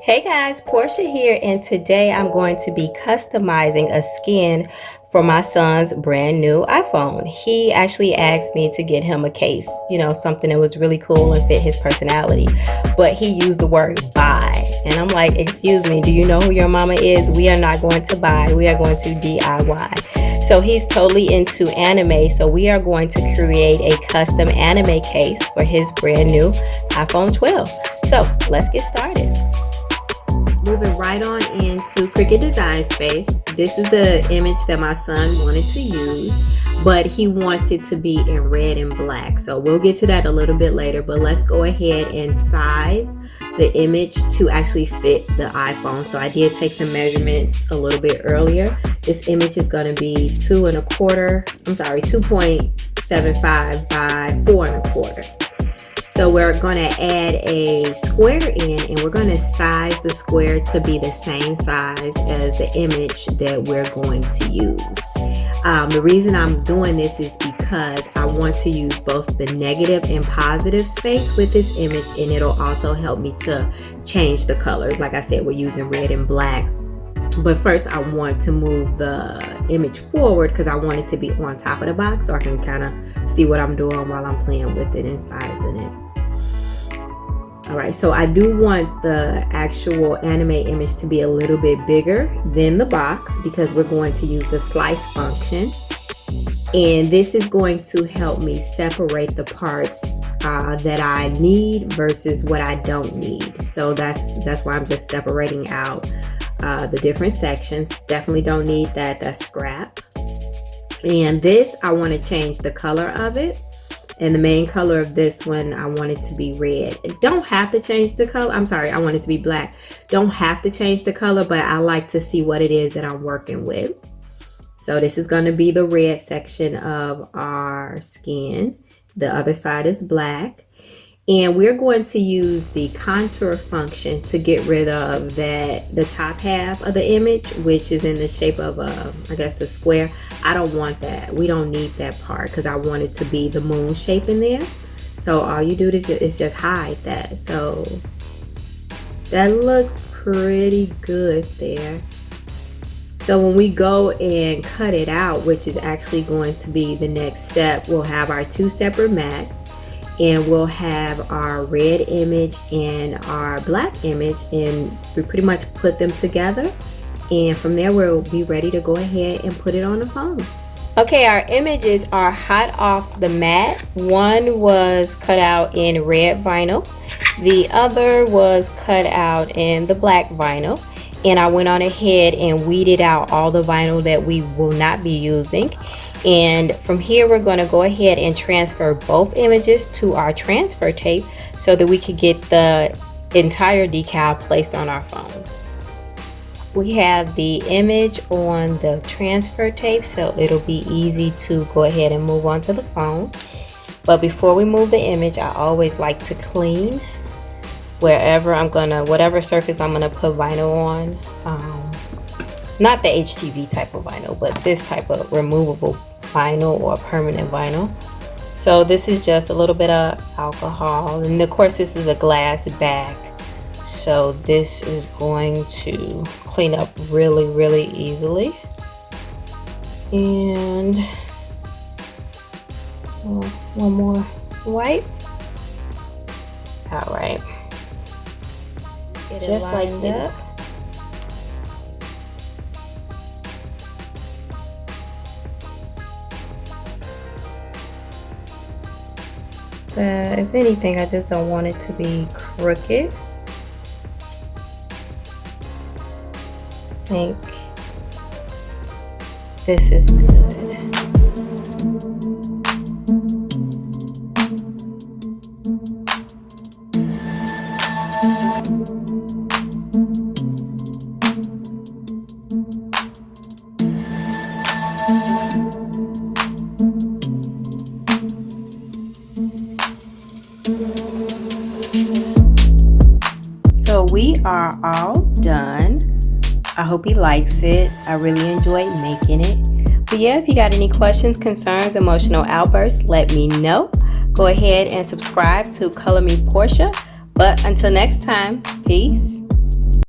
Hey guys, Portia here, and today I'm going to be customizing a skin for my son's brand new iPhone. He actually asked me to get him a case, something that was really cool and fit his personality, but he used the word buy. And I'm like, excuse me, do you know who your mama is? We are not going to buy, we are going to DIY. So he's totally into anime, so we are going to create a custom anime case for his brand new iPhone 12. So let's get started. Moving right on into Cricut Design Space. This is the image that my son wanted to use, but he wants it to be in red and black. So we'll get to that a little bit later, but let's go ahead and size the image to actually fit the iPhone. So I did take some measurements a little bit earlier. This image is going to be 2.75 by 4.25. So we're going to add a square in, and we're going to size the square to be the same size as the image that we're going to use. The reason I'm doing this is because I want to use both the negative and positive space with this image, and it'll also help me to change the colors. Like I said, we're using red and black. But first I want to move the image forward because I want it to be on top of the box so I can kind of see what I'm doing while I'm playing with it and sizing it. Alright, so I do want the actual anime image to be a little bit bigger than the box because we're going to use the slice function. And this is going to help me separate the parts that I need versus what I don't need. So that's why I'm just separating out the different sections. Definitely don't need that, that's scrap. And this, I want to change the color of it. And the main color of this one, I want it to be red. Don't have to change the color. I'm sorry, I want it to be black. Don't have to change the color, but I like to see what it is that I'm working with. So this is going to be the red section of our skin. The other side is black. And we're going to use the contour function to get rid of the top half of the image, which is in the shape of I guess the square. I don't want that. We don't need that part because I want it to be the moon shape in there. So all you do is just hide that. So that looks pretty good there. So when we go and cut it out, which is actually going to be the next step, we'll have our two separate mats. And we'll have our red image and our black image, and we pretty much put them together. And from there, we'll be ready to go ahead and put it on the phone. Okay, our images are hot off the mat. One was cut out in red vinyl. The other was cut out in the black vinyl. And I went on ahead and weeded out all the vinyl that we will not be using. And from here we're going to go ahead and transfer both images to our transfer tape so that we could get the entire decal placed on our phone. We have the image on the transfer tape, so it'll be easy to go ahead and move on to the phone. But before we move the image, I always like to clean whatever surface I'm gonna put vinyl on. Not the HTV type of vinyl, but this type of removable vinyl or permanent vinyl. So this is just a little bit of alcohol, and of course this is a glass bag, so this is going to clean up really easily. And one more wipe. All right, just like that. If anything, I just don't want it to be crooked. I think this is good. So we are all done. I hope he likes it. I really enjoyed making it. But yeah, if you got any questions, concerns, emotional outbursts, let me know. Go ahead and subscribe to Color Me Portia. But until next time, peace.